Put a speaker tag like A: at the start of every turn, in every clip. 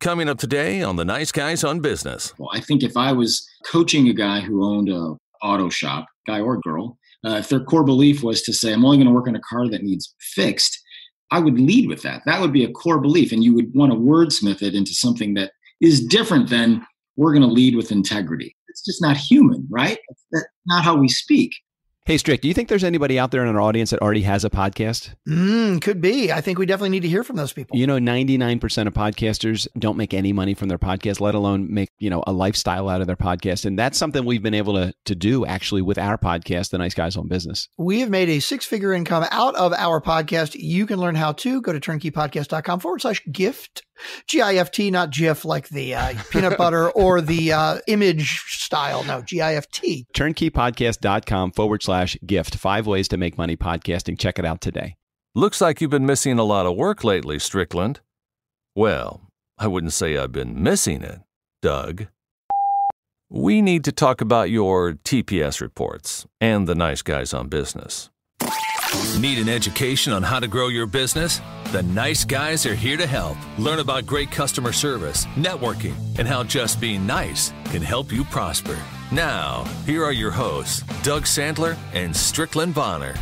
A: coming up today on the Nice Guys on Business.
B: Well, I think if I was coaching a guy who owned a auto shop, guy or girl, if their core belief was to say, I'm only going to work on a car that needs fixed, I would lead with that. That would be a core belief. And you would want to wordsmith it into something that is different than we're going to lead with integrity. It's just not human, right? That's not how we speak.
C: Hey, Strick, do you think there's anybody out there in our audience that already has a podcast?
D: Could be. I think we definitely need to hear from those people.
C: 99% of podcasters don't make any money from their podcast, let alone make, a lifestyle out of their podcast. And that's something we've been able to do actually with our podcast, The Nice Guys on Business.
D: We have made a 6-figure income out of our podcast. You can learn how to. Go to turnkeypodcast.com/gift. GIFT, not GIF like the peanut butter or the image style. No, GIFT.
C: Turnkeypodcast.com/gift. 5 ways to make money podcasting. Check it out today.
A: Looks like you've been missing a lot of work lately, Strickland. Well, I wouldn't say I've been missing it, Doug. We need to talk about your TPS reports and the Nice Guys on Business. Need an education on how to grow your business? The Nice Guys are here to help. Learn about great customer service, networking, and how just being nice can help you prosper. Now, here are your hosts, Doug Sandler and Strickland Bonner.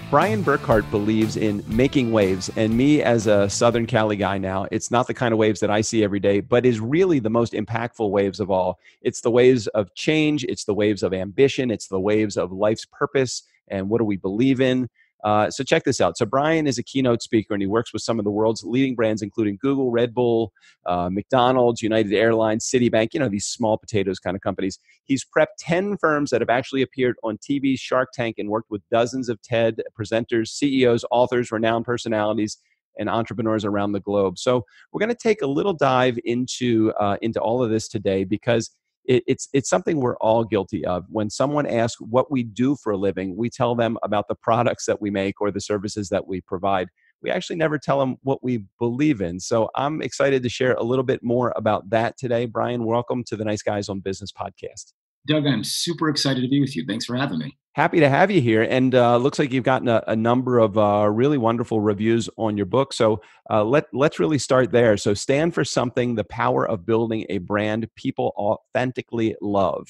C: Brian Burkhart believes in making waves, and me as a Southern Cali guy now, it's not the kind of waves that I see every day, but is really the most impactful waves of all. It's the waves of change, it's the waves of ambition, it's the waves of life's purpose, and what do we believe in? So check this out. So Brian is a keynote speaker, and he works with some of the world's leading brands, including Google, Red Bull, McDonald's, United Airlines, Citibank, these small potatoes kind of companies. He's prepped 10 firms that have actually appeared on TV's Shark Tank and worked with dozens of TED presenters, CEOs, authors, renowned personalities, and entrepreneurs around the globe. So we're going to take a little dive into all of this today because it's something we're all guilty of. When someone asks what we do for a living, we tell them about the products that we make or the services that we provide. We actually never tell them what we believe in. So I'm excited to share a little bit more about that today. Brian, welcome to the Nice Guys on Business podcast.
B: Doug, I'm super excited to be with you. Thanks for having me.
C: Happy to have you here. And looks like you've gotten a number of really wonderful reviews on your book. So let's really start there. So Stand for Something, The Power of Building a Brand People Authentically Love.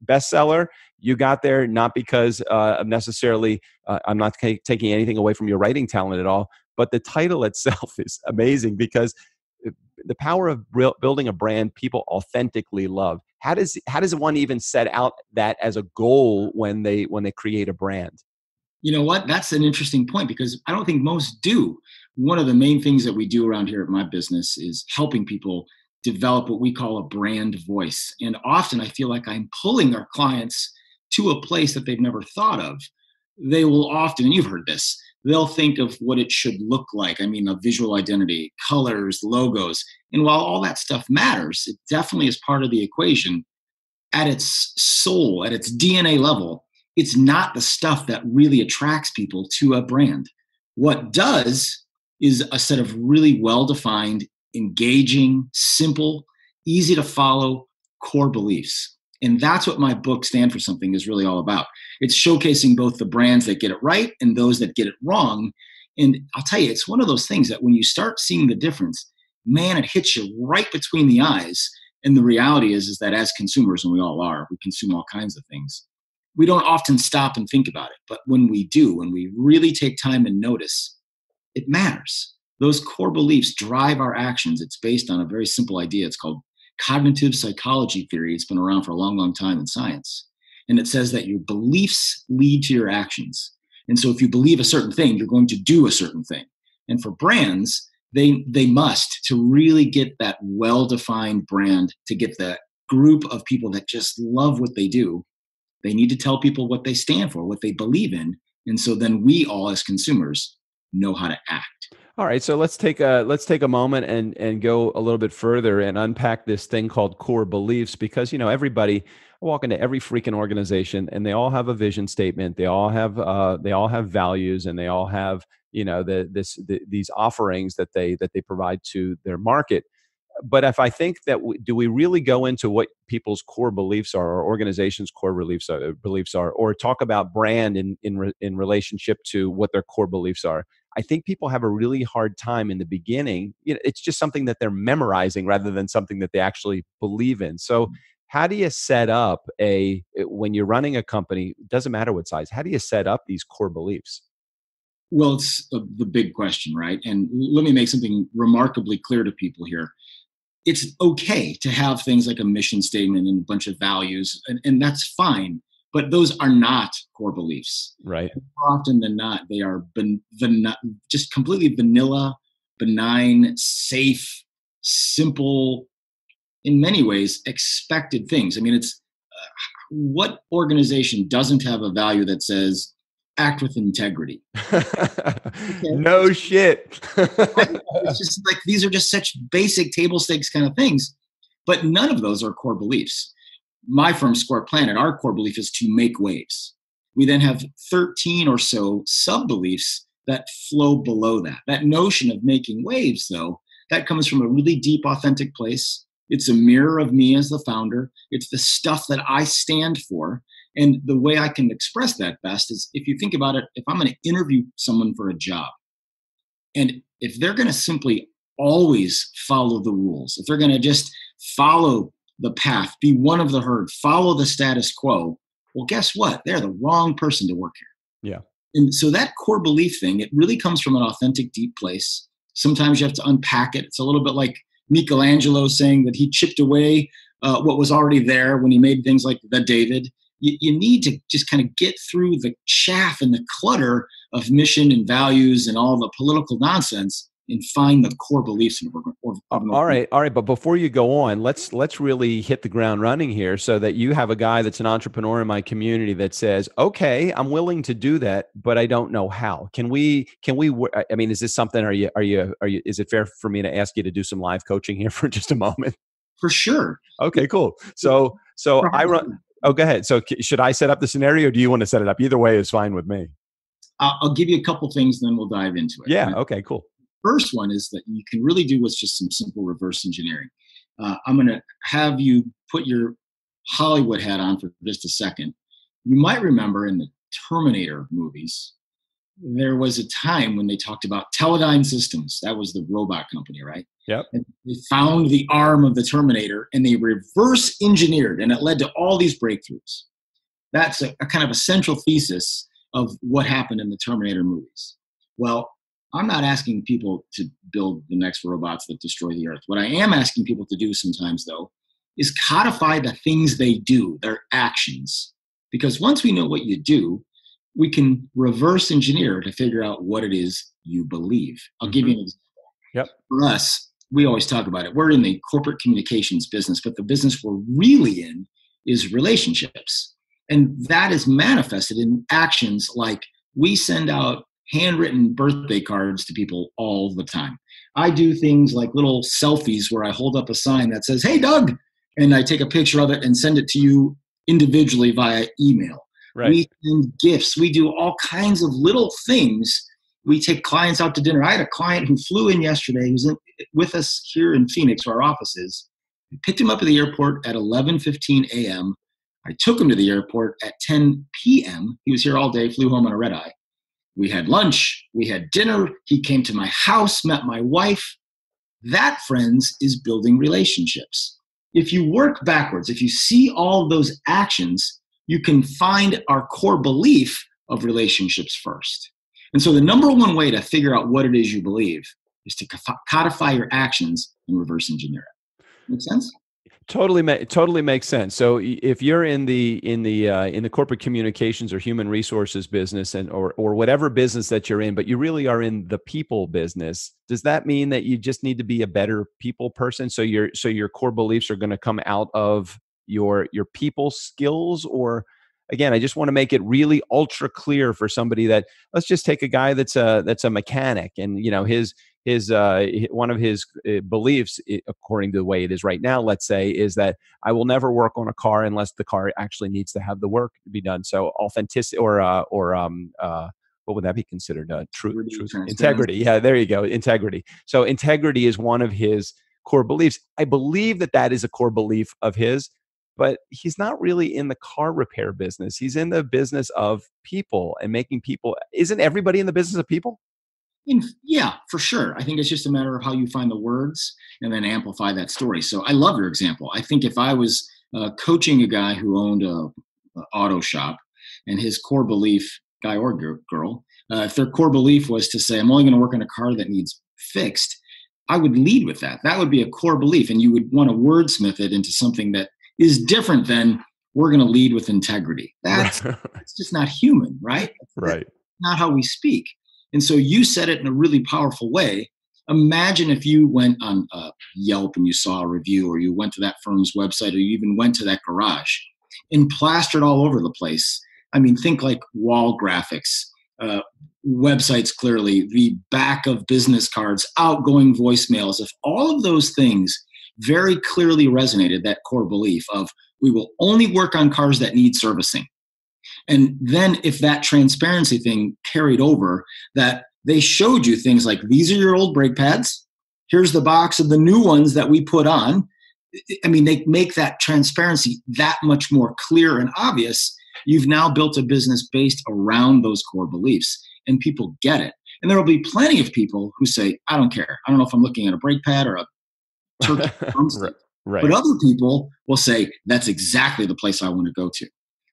C: Bestseller, you got there not because of necessarily, I'm not taking anything away from your writing talent at all, but the title itself is amazing because the power of building a brand people authentically love. How does one even set out that as a goal when they create a brand?
B: You know what? That's an interesting point because I don't think most do. One of the main things that we do around here at my business is helping people develop what we call a brand voice. And often I feel like I'm pulling our clients to a place that they've never thought of. They will often, and you've heard this, they'll think of what it should look like. I mean, a visual identity, colors, logos. And while all that stuff matters, it definitely is part of the equation. At its soul, at its DNA level, it's not the stuff that really attracts people to a brand. What does is a set of really well-defined, engaging, simple, easy to follow core beliefs. And that's what my book, Stand for Something, is really all about. It's showcasing both the brands that get it right and those that get it wrong. And I'll tell you, it's one of those things that when you start seeing the difference, man, it hits you right between the eyes. And the reality is that as consumers, and we all are, we consume all kinds of things. We don't often stop and think about it. But when we do, when we really take time and notice, it matters. Those core beliefs drive our actions. It's based on a very simple idea. It's called cognitive psychology theory. It's been around for a long, long time in science. And it says that your beliefs lead to your actions. And so if you believe a certain thing, you're going to do a certain thing. And for brands, they must, to really get that well-defined brand, to get that group of people that just love what they do, they need to tell people what they stand for, what they believe in. And so then we all as consumers know how to act.
C: All right, so let's take a moment and go a little bit further and unpack this thing called core beliefs, because everybody, I walk into every freaking organization and they all have a vision statement, they all have values, and they all have these offerings that they provide to their market. But if I think that do we really go into what people's core beliefs are, or organizations' core beliefs are, or talk about brand in relationship to what their core beliefs are? I think people have a really hard time in the beginning. It's just something that they're memorizing rather than something that they actually believe in. So how do you set up when you're running a company, it doesn't matter what size, how do you set up these core beliefs?
B: Well, it's the big question, right? And let me make something remarkably clear to people here. It's okay to have things like a mission statement and a bunch of values, and that's fine. But those are not core beliefs.
C: Right.
B: More often than not, they are just completely vanilla, benign, safe, simple, in many ways, expected things. I mean, it's what organization doesn't have a value that says act with integrity? Okay.
C: No shit.
B: It's just like these are just such basic table stakes kind of things, but none of those are core beliefs. My firm, SquarePlanet, our core belief is to make waves. We then have 13 or so sub-beliefs that flow below that. That notion of making waves, though, that comes from a really deep, authentic place. It's a mirror of me as the founder. It's the stuff that I stand for. And the way I can express that best is if you think about it, if I'm going to interview someone for a job, and if they're going to simply always follow the rules, if they're going to just follow the path, be one of the herd, follow the status quo, well, guess what? They're the wrong person to work here.
C: Yeah.
B: And so that core belief thing, it really comes from an authentic, deep place. Sometimes you have to unpack it. It's a little bit like Michelangelo saying that he chipped away what was already there when he made things like the David. You need to just kind of get through the chaff and the clutter of mission and values and all the political nonsense and find the core beliefs.
C: All right. But before you go on, let's really hit the ground running here so that you have a guy that's an entrepreneur in my community that says, okay, I'm willing to do that, but I don't know how. Can we, I mean, is this something, is it fair for me to ask you to do some live coaching here for just a moment?
B: For sure.
C: Okay, cool. So I run, oh, go ahead. So should I set up the scenario or do you want to set it up? Either way is fine with me.
B: I'll give you a couple things, then we'll dive into it.
C: Yeah.
B: Right?
C: Okay, cool.
B: First one is that you can really do what's just some simple reverse engineering. I'm going to have you put your Hollywood hat on for just a second. You might remember in the Terminator movies, there was a time when they talked about Teledyne Systems. That was the robot company, right?
C: Yep.
B: And they found the arm of the Terminator and they reverse engineered, and it led to all these breakthroughs. That's a kind of a central thesis of what happened in the Terminator movies. Well, I'm not asking people to build the next robots that destroy the earth. What I am asking people to do sometimes, though, is codify the things they do, their actions. Because once we know what you do, we can reverse engineer to figure out what it is you believe. I'll give you an example.
C: Yep.
B: For us, we always talk about it. We're in the corporate communications business, but the business we're really in is relationships. And that is manifested in actions like we send out handwritten birthday cards to people all the time. I do things like little selfies where I hold up a sign that says, "Hey, Doug," and I take a picture of it and send it to you individually via email.
C: Right.
B: We send gifts. We do all kinds of little things. We take clients out to dinner. I had a client who flew in yesterday who's with us here in Phoenix, where our office is. We picked him up at the airport at 11:15 a.m. I took him to the airport at 10 p.m. He was here all day, flew home on a red eye. We had lunch, we had dinner, he came to my house, met my wife. That, friends, is building relationships. If you work backwards, if you see all of those actions, you can find our core belief of relationships first. And so the number one way to figure out what it is you believe is to codify your actions and reverse engineer it. Make sense?
C: Totally makes sense. So if you're in the corporate communications or human resources business or whatever business that you're in, but you really are in the people business, does that mean that you just need to be a better people person? So your core beliefs are going to come out of your people skills? Or again, I just want to make it really ultra clear for somebody that, let's just take a guy that's a mechanic, and his one of his beliefs, according to the way it is right now, let's say, is that I will never work on a car unless the car actually needs to have the work to be done. So authenticity or what would that be considered? Truth, integrity. Yeah, there you go. Integrity. So integrity is one of his core beliefs. I believe that is a core belief of his, but he's not really in the car repair business. He's in the business of people and making people. Isn't everybody in the business of people?
B: Yeah, for sure. I think it's just a matter of how you find the words and then amplify that story. So I love your example. I think if I was coaching a guy who owned a auto shop, and his core belief, guy or girl, if their core belief was to say, I'm only going to work on a car that needs fixed, I would lead with that. That would be a core belief. And you would want to wordsmith it into something that is different than we're going to lead with integrity. That's just not human, right?
C: Right.
B: That's not how we speak. And so you said it in a really powerful way. Imagine if you went on Yelp and you saw a review, or you went to that firm's website, or you even went to that garage and plastered all over the place. I mean, think like wall graphics, websites clearly, the back of business cards, outgoing voicemails. If all of those things very clearly resonated, that core belief of we will only work on cars that need servicing. And then if that transparency thing carried over, that they showed you things like, these are your old brake pads. Here's the box of the new ones that we put on. I mean, they make that transparency that much more clear and obvious. You've now built a business based around those core beliefs, and people get it. And there will be plenty of people who say, I don't care. I don't know if I'm looking at a brake pad or a turkey drumstick.
C: Right.
B: But other people will say, that's exactly the place I want to go to.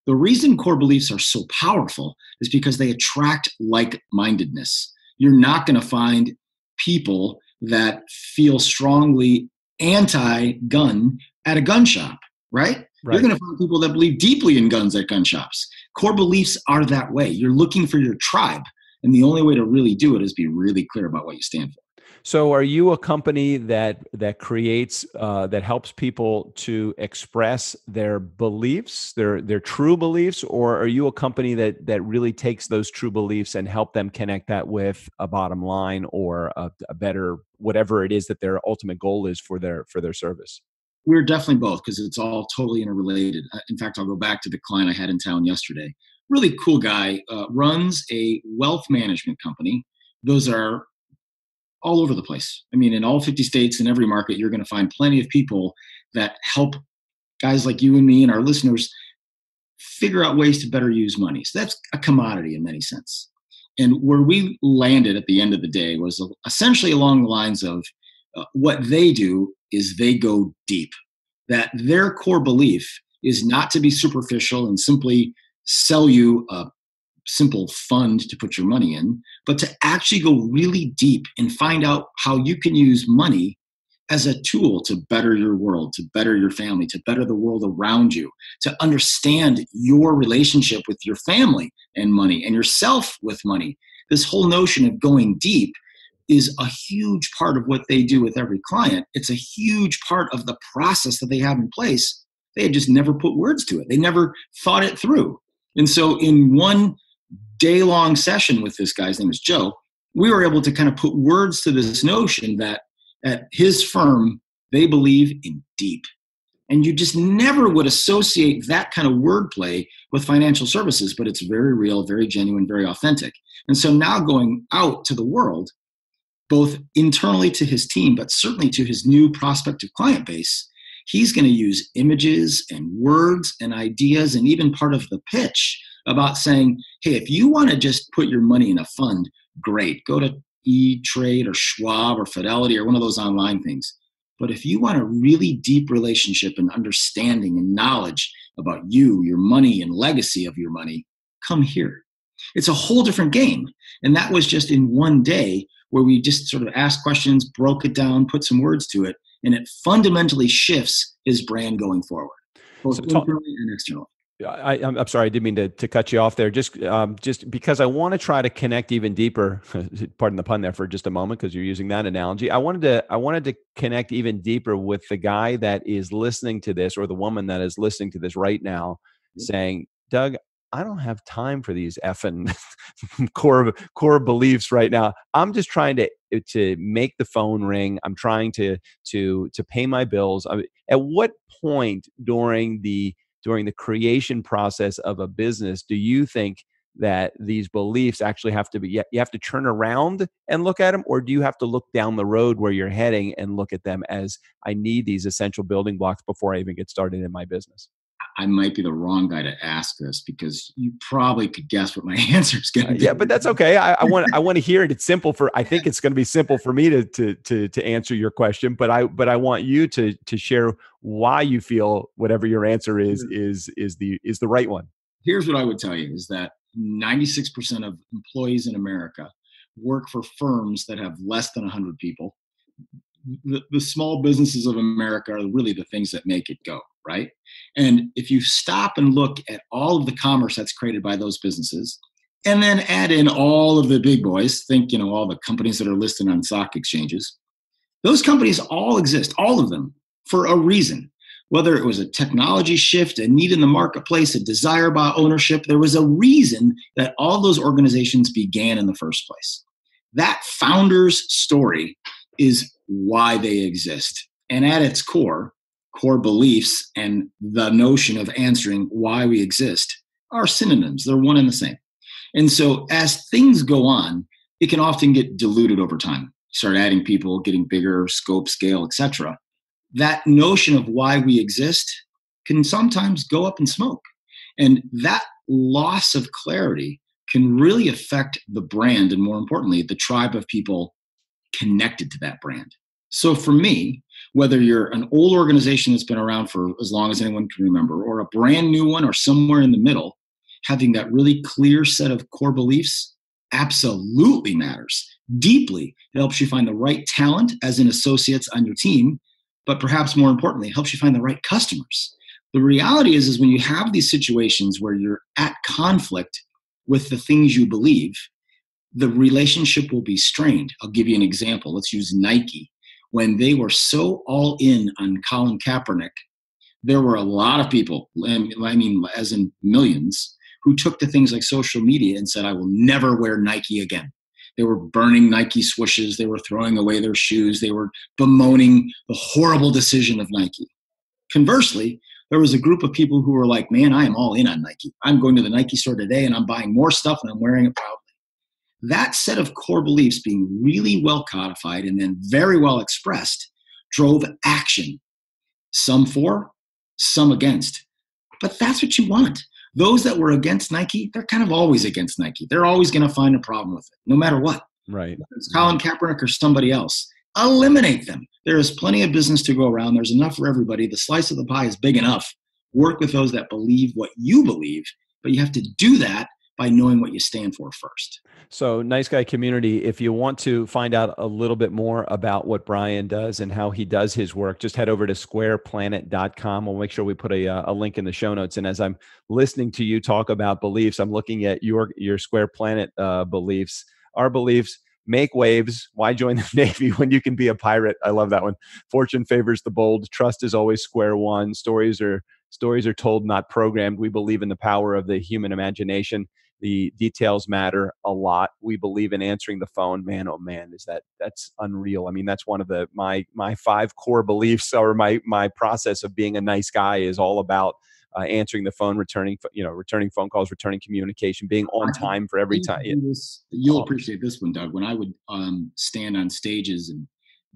B: The reason core beliefs are so powerful is because they attract like-mindedness. You're not going to find people that feel strongly anti-gun at a gun shop, right? You're going to find people that believe deeply in guns at gun shops. Core beliefs are that way. You're looking for your tribe. And the only way to really do it is be really clear about what you stand for.
C: So are you a company that creates, that helps people to express their beliefs, their true beliefs, or are you a company that really takes those true beliefs and help them connect that with a bottom line or a better, whatever it is that their ultimate goal is for their service?
B: We're definitely both, because it's all totally interrelated. In fact, I'll go back to the client I had in town yesterday. Really cool guy, runs a wealth management company. Those are all over the place. I mean, in all 50 states, in every market, you're going to find plenty of people that help guys like you and me and our listeners figure out ways to better use money. So that's a commodity in many sense. And where we landed at the end of the day was essentially along the lines of what they do is they go deep. That their core belief is not to be superficial and simply sell you a simple fund to put your money in, but to actually go really deep and find out how you can use money as a tool to better your world, to better your family, to better the world around you, to understand your relationship with your family and money and yourself with money. This whole notion of going deep is a huge part of what they do with every client. It's a huge part of the process that they have in place. They had just never put words to it. They never thought it through. And so in one day-long session with this guy, his name is Joe, we were able to kind of put words to this notion that at his firm, they believe in deep. And you just never would associate that kind of wordplay with financial services, but it's very real, very genuine, very authentic. And so now going out to the world, both internally to his team, but certainly to his new prospective client base, he's going to use images and words and ideas and even part of the pitch about saying, hey, if you want to just put your money in a fund, great. Go to E-Trade or Schwab or Fidelity or one of those online things. But if you want a really deep relationship and understanding and knowledge about you, your money, and legacy of your money, come here. It's a whole different game. And that was just in one day where we just sort of asked questions, broke it down, put some words to it, and it fundamentally shifts his brand going forward, both internally and externally.
C: I'm sorry, I didn't mean to cut you off there. Just because I want to try to connect even deeper. Pardon the pun there for just a moment, because you're using that analogy. I wanted to connect even deeper with the guy that is listening to this, or the woman that is listening to this right now, saying, "Doug, I don't have time for these effing core beliefs right now. I'm just trying to make the phone ring. I'm trying to pay my bills." At what point during the creation process of a business do you think that these beliefs actually have to be, you have to turn around and look at them, or do you have to look down the road where you're heading and look at them as, I need these essential building blocks before I even get started in my business?
B: I might be the wrong guy to ask this because you probably could guess what my answer is going to be.
C: Yeah, but that's okay. I want to hear it. It's simple I think it's going to be simple for me to answer your question, but I want you to share why you feel whatever your answer is the right one.
B: Here's what I would tell you is that 96% of employees in America work for firms that have less than 100 people. The small businesses of America are really the things that make it go, right? And if you stop and look at all of the commerce that's created by those businesses, and then add in all of the big boys, think, all the companies that are listed on stock exchanges, those companies all exist, all of them, for a reason. Whether it was a technology shift, a need in the marketplace, a desire by ownership, there was a reason that all those organizations began in the first place. That founder's story is why they exist. And at its core beliefs and the notion of answering why we exist are synonyms. They're one and the same. And so as things go on, it can often get diluted over time. You start adding people, getting bigger, scope, scale, etc. That notion of why we exist can sometimes go up in smoke. And that loss of clarity can really affect the brand and, more importantly, the tribe of people connected to that brand. So for me, whether you're an old organization that's been around for as long as anyone can remember, or a brand new one, or somewhere in the middle, having that really clear set of core beliefs absolutely matters deeply. It helps you find the right talent as in associates on your team, but perhaps more importantly, it helps you find the right customers. The reality is when you have these situations where you're at conflict with the things you believe, the relationship will be strained. I'll give you an example. Let's use Nike. When they were so all in on Colin Kaepernick, there were a lot of people, I mean, as in millions, who took to things like social media and said, I will never wear Nike again. They were burning Nike swooshes. They were throwing away their shoes. They were bemoaning the horrible decision of Nike. Conversely, there was a group of people who were like, man, I am all in on Nike. I'm going to the Nike store today and I'm buying more stuff and I'm wearing it proudly. That set of core beliefs being really well codified and then very well expressed drove action. Some for, some against. But that's what you want. Those that were against Nike, they're kind of always against Nike. They're always going to find a problem with it, no matter what.
C: Right.
B: Whether it's Colin Kaepernick or somebody else. Eliminate them. There is plenty of business to go around. There's enough for everybody. The slice of the pie is big enough. Work with those that believe what you believe, but you have to do that by knowing what you stand for first.
C: So, Nice Guy community, if you want to find out a little bit more about what Brian does and how he does his work, just head over to SquarePlanet.com. We'll make sure we put a link in the show notes. And as I'm listening to you talk about beliefs, I'm looking at your SquarePlanet beliefs. Our beliefs: make waves. Why join the Navy when you can be a pirate? I love that one. Fortune favors the bold. Trust is always square one. Stories are told, not programmed. We believe in the power of the human imagination. The details matter a lot. We believe in answering the phone. Man, oh man, that's unreal. I mean, that's one of my 5 core beliefs, or my process of being a nice guy is all about answering the phone, returning phone calls, returning communication, being on time for every time.
B: You'll appreciate this one, Doug. When I would stand on stages and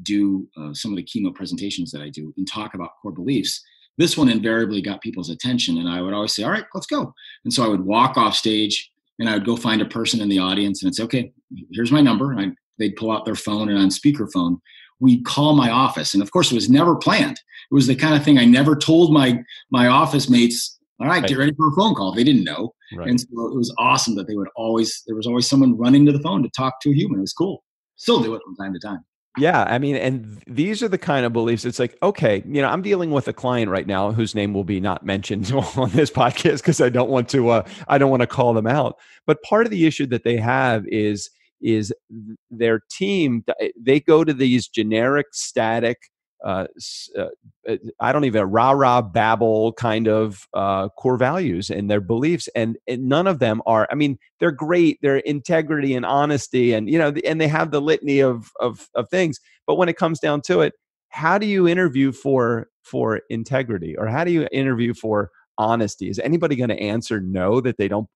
B: do some of the keynote presentations that I do and talk about core beliefs, this one invariably got people's attention. And I would always say, all right, let's go. And so I would walk off stage and I would go find a person in the audience and I'd say, okay, here's my number. And they'd pull out their phone, and on speakerphone, we'd call my office. And of course, it was never planned. It was the kind of thing I never told my office mates, all right, get ready for a phone call. They didn't know. Right. And so it was awesome that there was always someone running to the phone to talk to a human. It was cool. Still do it from time to time.
C: Yeah. I mean, and these are the kind of beliefs. It's like, okay, I'm dealing with a client right now whose name will be not mentioned on this podcast because I don't want to call them out. But part of the issue that they have is their team. They go to these generic, static, I don't even rah-rah babble kind of core values and their beliefs, and none of them are. I mean, they're great. They're integrity and honesty, and and they have the litany of things. But when it comes down to it, how do you interview for integrity, or how do you interview for honesty? Is anybody going to answer no, that they don't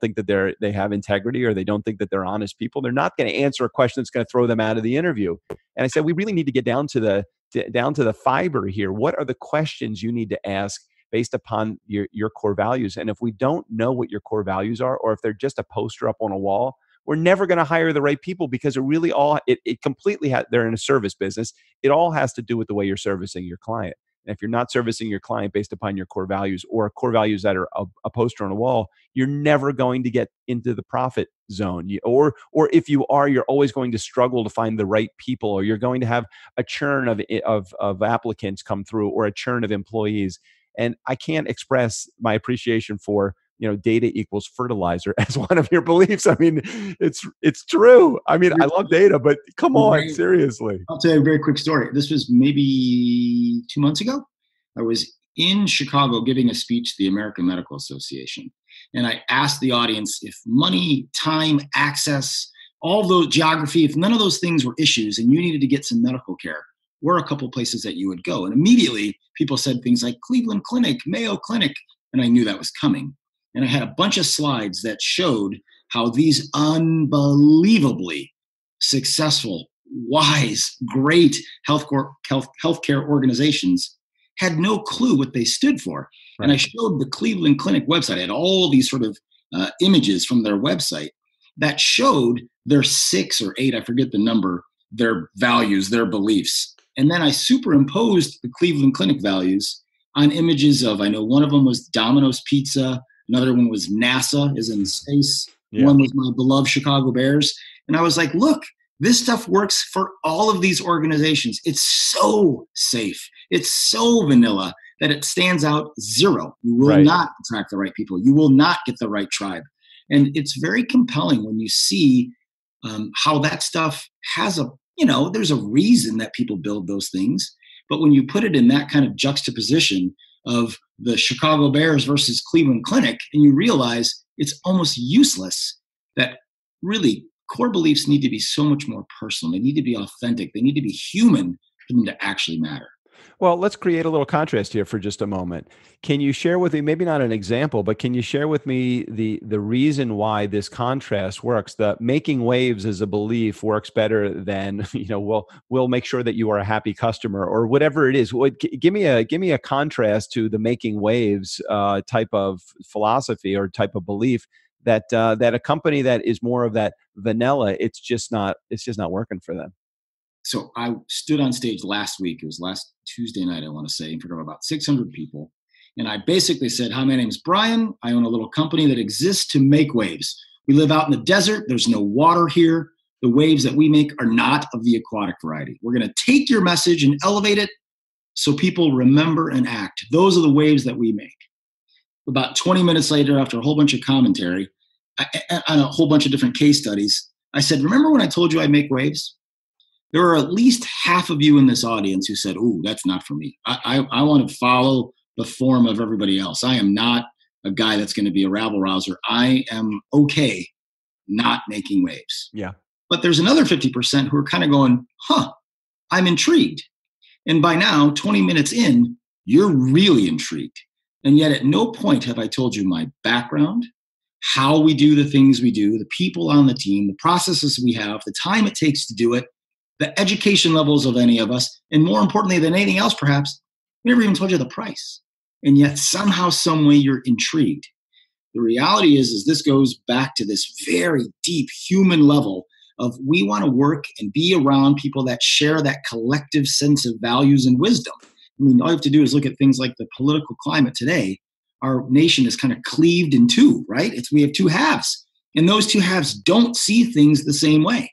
C: think that they have integrity, or they don't think that they're honest people? They're not going to answer a question that's going to throw them out of the interview. And I said, we really need to get down to the fiber here. What are the questions you need to ask based upon your core values. And if we don't know what your core values are, or if they're just a poster up on a wall, we're never going to hire the right people, because it completely they're in a service business. It all has to do with the way you're servicing your client. And if you're not servicing your client based upon your core values, or core values that are a poster on a wall, you're never going to get into the profit zone. Or if you are, you're always going to struggle to find the right people, or you're going to have a churn of applicants come through, or a churn of employees. And I can't express my appreciation for, data equals fertilizer as one of your beliefs. I mean, it's true. I mean, I love data, but come on, seriously.
B: I'll tell you a very quick story. This was maybe 2 months ago. I was in Chicago giving a speech to the American Medical Association. And I asked the audience if money, time, access, all of those, geography, if none of those things were issues and you needed to get some medical care, where are a couple places that you would go? And immediately people said things like Cleveland Clinic, Mayo Clinic, and I knew that was coming. And I had a bunch of slides that showed how these unbelievably successful, wise, great healthcare organizations had no clue what they stood for. Right. And I showed the Cleveland Clinic website. I had all these sort of images from their website that showed their 6 or 8, I forget the number, their values, their beliefs. And then I superimposed the Cleveland Clinic values on images of, I know one of them was Domino's Pizza, another one was NASA, as in space. Yeah. One was my beloved Chicago Bears. And I was like, look, this stuff works for all of these organizations. It's so safe. It's so vanilla that it stands out zero. You will not attract the right people. You will not get the right tribe. And it's very compelling when you see how that stuff has there's a reason that people build those things. But when you put it in that kind of juxtaposition of the Chicago Bears versus Cleveland Clinic, and you realize it's almost useless, that really core beliefs need to be so much more personal. They need to be authentic. They need to be human for them to actually matter.
C: Well, let's create a little contrast here for just a moment. Can you share with me, maybe not an example, but can you share with me the reason why this contrast works? The making waves as a belief works better than, we'll make sure that you are a happy customer, or whatever it is. Give me a contrast to the making waves type of philosophy or type of belief that a company that is more of that vanilla, it's just not working for them.
B: So I stood on stage last week. It was last Tuesday night, I want to say, in front of about 600 people. And I basically said, hi, my name is Brian. I own a little company that exists to make waves. We live out in the desert. There's no water here. The waves that we make are not of the aquatic variety. We're going to take your message and elevate it so people remember and act. Those are the waves that we make. About 20 minutes later, after a whole bunch of commentary on a whole bunch of different case studies, I said, remember when I told you I make waves? There are at least half of you in this audience who said, ooh, that's not for me. I want to follow the form of everybody else. I am not a guy that's going to be a rabble-rouser. I am okay not making waves.
C: Yeah.
B: But there's another 50% who are kind of going, I'm intrigued. And by now, 20 minutes in, you're really intrigued. And yet at no point have I told you my background, how we do the things we do, the people on the team, the processes we have, the time it takes to do it, the education levels of any of us, and more importantly than anything else, perhaps, we never even told you the price. And yet somehow, some way, you're intrigued. The reality is this goes back to this very deep human level of we want to work and be around people that share that collective sense of values and wisdom. I mean, all you have to do is look at things like the political climate today. Our nation is kind of cleaved in two, right? We have two halves, and those two halves don't see things the same way.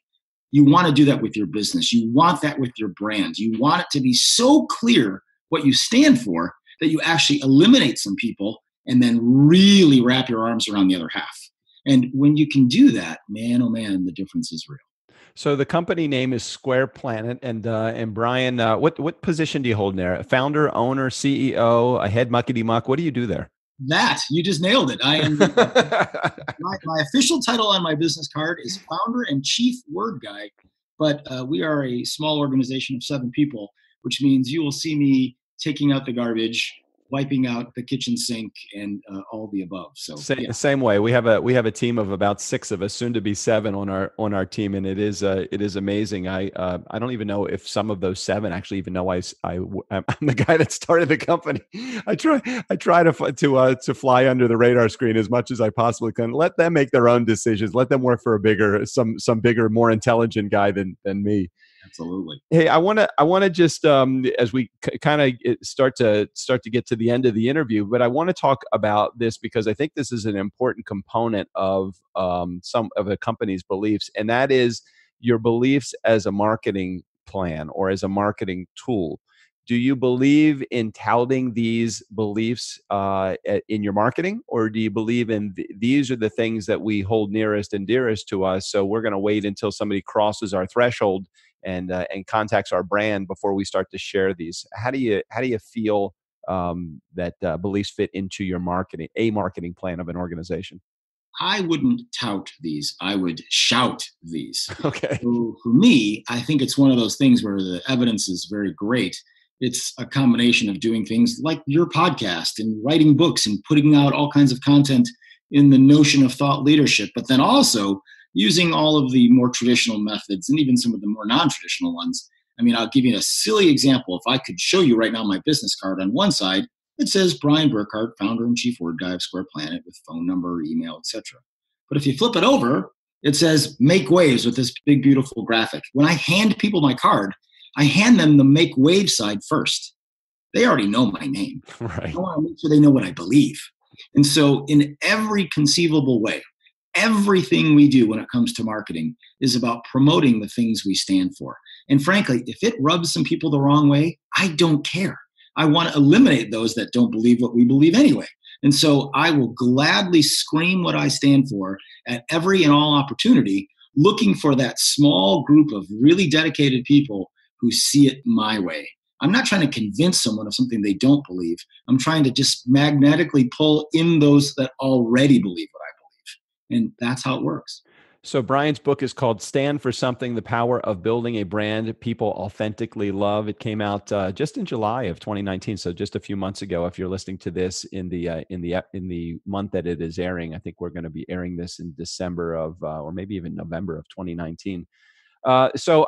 B: You want to do that with your business. You want that with your brand. You want it to be so clear what you stand for that you actually eliminate some people and then really wrap your arms around the other half. And when you can do that, man, oh man, the difference is real.
C: So the company name is SquarePlanet, and Brian, what position do you hold in there? Founder, owner, CEO, a head muckety muck? What do you do there?
B: That, you just nailed it. I am my official title on my business card is founder and chief word guy, but we are a small organization of 7 people, which means you will see me taking out the garbage, wiping out the kitchen sink and all the above. So yeah.
C: Same way. We have a team of about 6 of us, soon to be 7 on our team, and it is amazing. I don't even know if some of those 7 actually even know I'm the guy that started the company. I try to fly under the radar screen as much as I possibly can. Let them make their own decisions. Let them work for some bigger, more intelligent guy than me.
B: Absolutely.
C: Hey, I want to just as we kind of start to get to the end of the interview, but I want to talk about this because I think this is an important component of some of the company's beliefs, and that is your beliefs as a marketing plan or as a marketing tool. Do you believe in touting these beliefs in your marketing, or do you believe in these are the things that we hold nearest and dearest to us, so we're going to wait until somebody crosses our threshold and contacts our brand before we start to share these? How do you feel that beliefs fit into your marketing plan of an organization?
B: I wouldn't tout these. I would shout these.
C: Okay.
B: So for me, I think it's one of those things where the evidence is very great. It's a combination of doing things like your podcast and writing books and putting out all kinds of content in the notion of thought leadership, but then also using all of the more traditional methods and even some of the more non-traditional ones. I mean, I'll give you a silly example. If I could show you right now my business card, on one side, it says Brian Burkhart, founder and chief word guy of SquarePlanet, with phone number, email, etc. But if you flip it over, it says make waves with this big, beautiful graphic. When I hand people my card, I hand them the make wave side first. They already know my name.
C: Right.
B: I want to make sure they know what I believe. And so in every conceivable way, everything we do when it comes to marketing is about promoting the things we stand for. And frankly, if it rubs some people the wrong way, I don't care. I want to eliminate those that don't believe what we believe anyway. And so I will gladly scream what I stand for at every and all opportunity, looking for that small group of really dedicated people who see it my way. I'm not trying to convince someone of something they don't believe. I'm trying to just magnetically pull in those that already believe what I believe. And that's how it works.
C: So Brian's book is called Stand for Something: The Power of Building a Brand People Authentically Love. It came out just in July of 2019, so just a few months ago. If you're listening to this in the month that it is airing, I think we're going to be airing this in December of or maybe even November of 2019. So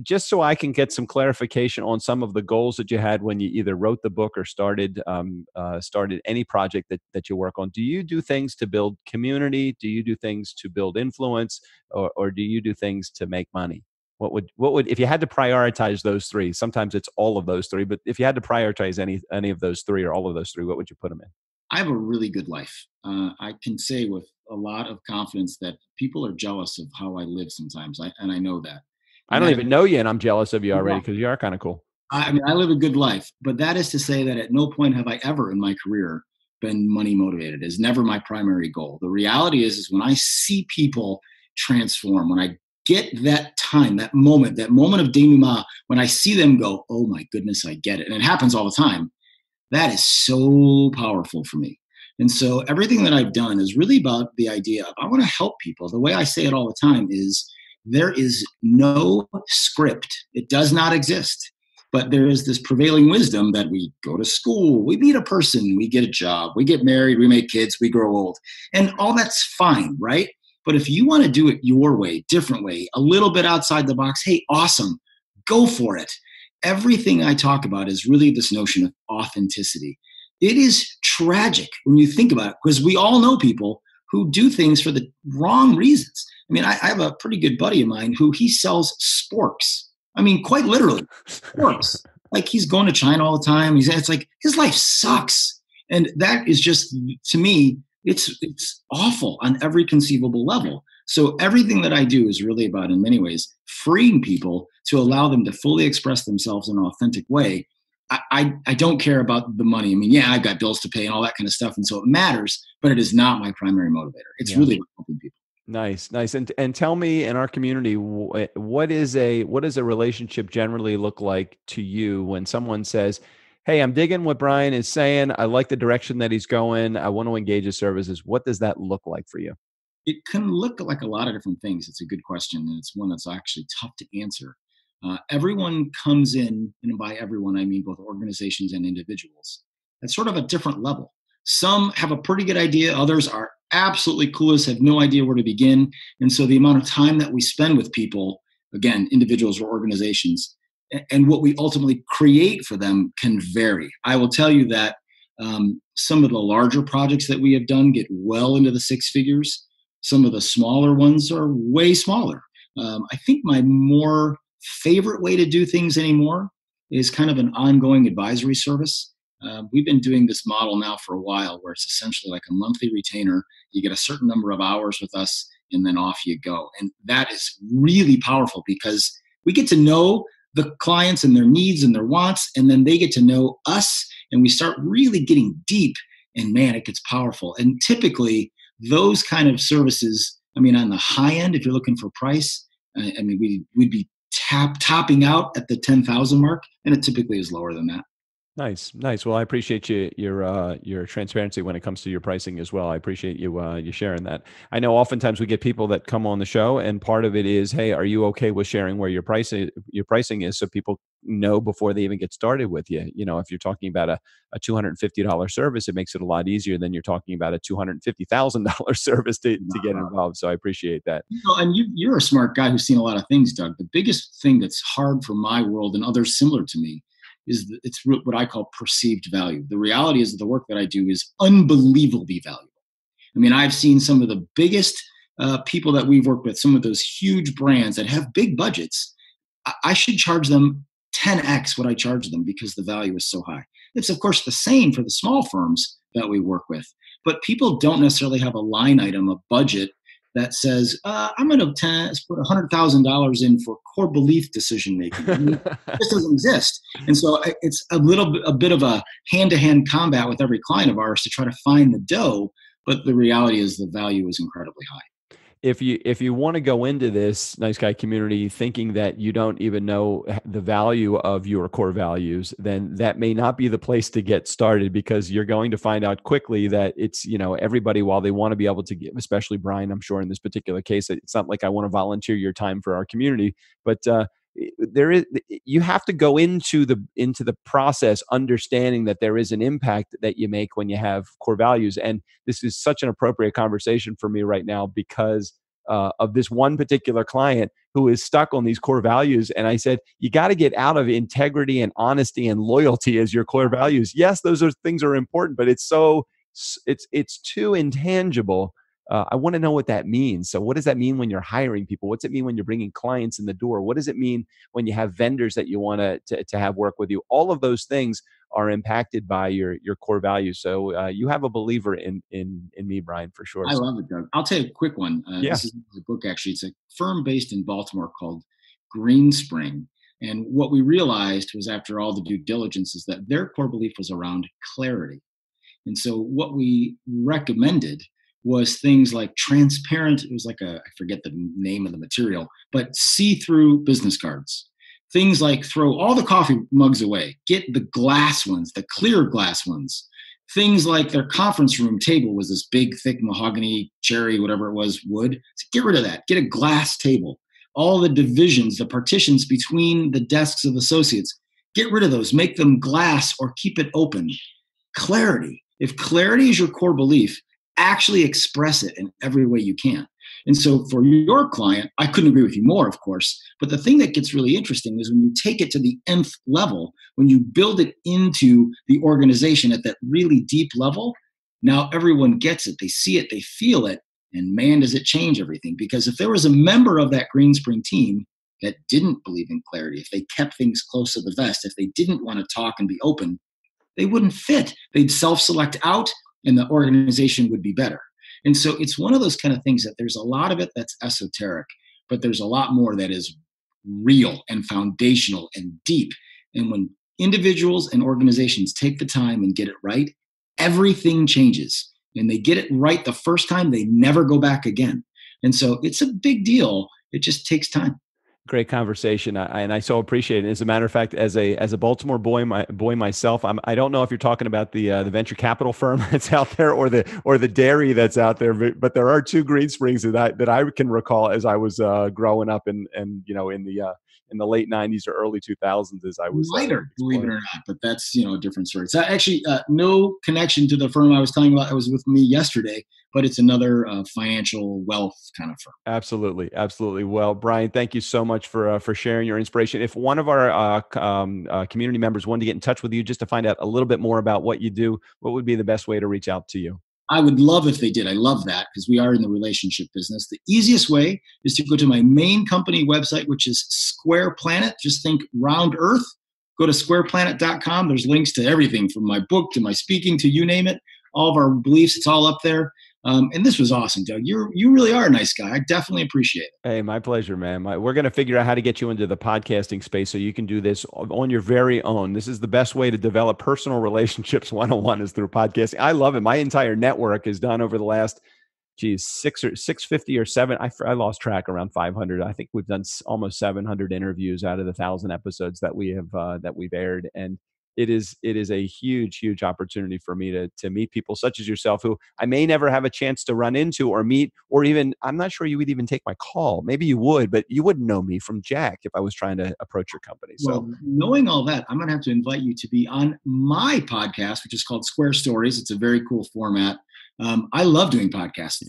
C: just so I can get some clarification on some of the goals that you had when you either wrote the book or started any project that you work on. Do you do things to build community? Do you do things to build influence, or do you do things to make money? What would if you had to prioritize those 3? Sometimes it's all of those 3, but if you had to prioritize any of those 3 or all of those 3, what would you put them in?
B: I have a really good life. I can say with a lot of confidence that people are jealous of how I live sometimes, and I know that.
C: I don't even know you, and I'm jealous of you already because you are kind of cool.
B: I mean, I live a good life, but that is to say that at no point have I ever in my career been money motivated. It's never my primary goal. The reality is when I see people transform, when I get that time, that moment of denouement, when I see them go, oh my goodness, I get it. And it happens all the time. That is so powerful for me. And so everything that I've done is really about the idea of I want to help people. The way I say it all the time is there is no script. It does not exist. But there is this prevailing wisdom that we go to school, we meet a person, we get a job, we get married, we make kids, we grow old. And all that's fine, right? But if you want to do it your way, different way, a little bit outside the box, hey, awesome, go for it. Everything I talk about is really this notion of authenticity. It is tragic when you think about it, because we all know people who do things for the wrong reasons. I mean, I have a pretty good buddy of mine who he sells sporks. I mean, quite literally, sporks. Like he's going to China all the time. It's like his life sucks. And that is just, to me, it's awful on every conceivable level. So everything that I do is really about, in many ways, freeing people to allow them to fully express themselves in an authentic way. I don't care about the money. I mean, yeah, I've got bills to pay and all that kind of stuff. And so it matters, but it is not my primary motivator. It's really about helping people.
C: Nice. And tell me, in our community, what is a relationship generally look like to you when someone says, hey, I'm digging what Brian is saying. I like the direction that he's going. I want to engage his services. What does that look like for you?
B: It can look like a lot of different things. It's a good question, and it's one that's actually tough to answer. Everyone comes in, and by everyone, I mean both organizations and individuals, at sort of a different level. Some have a pretty good idea. Others are absolutely clueless, have no idea where to begin. And so the amount of time that we spend with people, again, individuals or organizations, and what we ultimately create for them can vary. I will tell you that some of the larger projects that we have done get well into the six figures. Some of the smaller ones are way smaller. I think my more favorite way to do things anymore is kind of an ongoing advisory service. We've been doing this model now for a while where it's essentially like a monthly retainer. You get a certain number of hours with us and then off you go. And that is really powerful because we get to know the clients and their needs and their wants, and then they get to know us, and we start really getting deep, and man, it gets powerful. And typically those kind of services, I mean, on the high end, if you're looking for price, I mean, we'd be topping out at the 10,000 mark, and it typically is lower than that.
C: Nice. Well, I appreciate your transparency when it comes to your pricing as well. I appreciate you sharing that. I know oftentimes we get people that come on the show, and part of it is, hey, are you okay with sharing where your pricing is, so people know before they even get started with you. You know, if you're talking about a $250 service, it makes it a lot easier than you're talking about a $250,000 service to get involved. So I appreciate that.
B: You know, and you're a smart guy who's seen a lot of things, Doug. The biggest thing that's hard for my world and others similar to me is it's what I call perceived value. The reality is that the work that I do is unbelievably valuable. I mean, I've seen some of the biggest people that we've worked with, some of those huge brands that have big budgets. I should charge them 10x what I charge them because the value is so high. It's, of course, the same for the small firms that we work with. But people don't necessarily have a line item, a budget that says, I'm going to put $100,000 in for core belief decision making. I mean, this doesn't exist. And so it's a bit of a hand-to-hand combat with every client of ours to try to find the dough. But the reality is the value is incredibly high.
C: If you want to go into this nice guy community thinking that you don't even know the value of your core values, then that may not be the place to get started, because you're going to find out quickly that it's, you know, everybody, while they want to be able to give, especially Brian, I'm sure in this particular case, it's not like I want to volunteer your time for our community, but you have to go into the process understanding that there is an impact that you make when you have core values. And this is such an appropriate conversation for me right now because of this one particular client who is stuck on these core values. And I said, you got to get out of integrity and honesty and loyalty as your core values. Yes, those things are important, but it's too intangible. I want to know what that means. So what does that mean when you're hiring people? What's it mean when you're bringing clients in the door? What does it mean when you have vendors that you want to have work with you? All of those things are impacted by your core values. So you have a believer in me, Brian, for sure.
B: I love it, Doug. I'll tell you a quick one.
C: Yeah.
B: This is a book, actually. It's a firm based in Baltimore called Greenspring. And what we realized was, after all the due diligence, is that their core belief was around clarity. And so what we recommended was things like transparent, it was like I forget the name of the material, but see-through business cards. Things like throw all the coffee mugs away, get the glass ones, the clear glass ones. Things like their conference room table was this big, thick mahogany, cherry, whatever it was, wood. So get rid of that, get a glass table. All the divisions, the partitions between the desks of associates, get rid of those, make them glass or keep it open. Clarity. If clarity is your core belief, actually express it in every way you can. And so for your client, I couldn't agree with you more, of course, but the thing that gets really interesting is when you take it to the nth level, when you build it into the organization at that really deep level, now everyone gets it, they see it, they feel it, and man, does it change everything. Because if there was a member of that Greenspring team that didn't believe in clarity, if they kept things close to the vest, if they didn't want to talk and be open, they wouldn't fit. They'd self-select out, and the organization would be better. And so it's one of those kind of things that there's a lot of it that's esoteric, but there's a lot more that is real and foundational and deep. And when individuals and organizations take the time and get it right, everything changes. And they get it right the first time, they never go back again. And so it's a big deal. It just takes time.
C: Great conversation, and I so appreciate it. As a matter of fact, as a Baltimore boy myself, I don't know if you're talking about the venture capital firm that's out there or the dairy that's out there, but there are two Greensprings that I can recall as I was growing up and you know in in the late 90s or early 2000s as I was
B: lighter, believe it or not, but that's, a different story. It's actually no connection to the firm I was telling you about. It was with me yesterday, but it's another financial wealth kind of firm.
C: Absolutely. Absolutely. Well, Brian, thank you so much for sharing your inspiration. If one of our community members wanted to get in touch with you just to find out a little bit more about what you do, what would be the best way to reach out to you?
B: I would love if they did. I love that because we are in the relationship business. The easiest way is to go to my main company website, which is SquarePlanet. Just think round earth. Go to squareplanet.com. There's links to everything from my book to my speaking to you name it. All of our beliefs, it's all up there. And this was awesome, Doug. You really are a nice guy. I definitely appreciate it.
C: Hey, my pleasure, man. We're going to figure out how to get you into the podcasting space so you can do this on your very own. This is the best way to develop personal relationships one-on-one is through podcasting. I love it. My entire network is done over the last, 650 or 7. I lost track, around 500. I think we've done almost 700 interviews out of the 1,000 episodes that we have that we've aired, and it is a huge opportunity for me to meet people such as yourself who I may never have a chance to run into or meet, or even, I'm not sure you would even take my call. Maybe you would, but you wouldn't know me from Jack if I was trying to approach your company. So
B: well, knowing all that, I'm going to have to invite you to be on my podcast, which is called Square Stories. It's a very cool format. I love doing podcasts.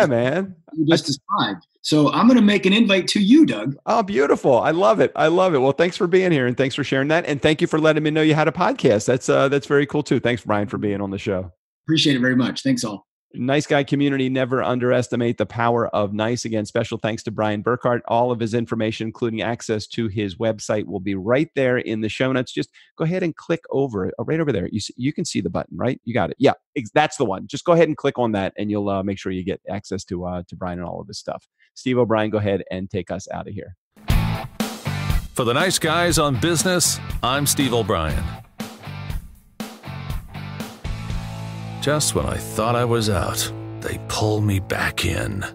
C: Man.
B: You just described. So I'm going to make an invite to you, Doug.
C: Oh, beautiful. I love it. Well, thanks for being here and thanks for sharing that. And thank you for letting me know you had a podcast. That's very cool too. Thanks, Brian, for being on the show.
B: Appreciate it very much. Thanks all.
C: Nice Guy community, never underestimate the power of nice. Again, special thanks to Brian Burkhart. All of his information, including access to his website, will be right there in the show notes. Just go ahead and click over, right over there. You can see the button, right? You got it. Yeah, that's the one. Just go ahead and click on that, and you'll make sure you get access to Brian and all of his stuff. Steve O'Brien, go ahead and take us out of here.
A: For the Nice Guys on Business, I'm Steve O'Brien. Just when I thought I was out, they pull me back in.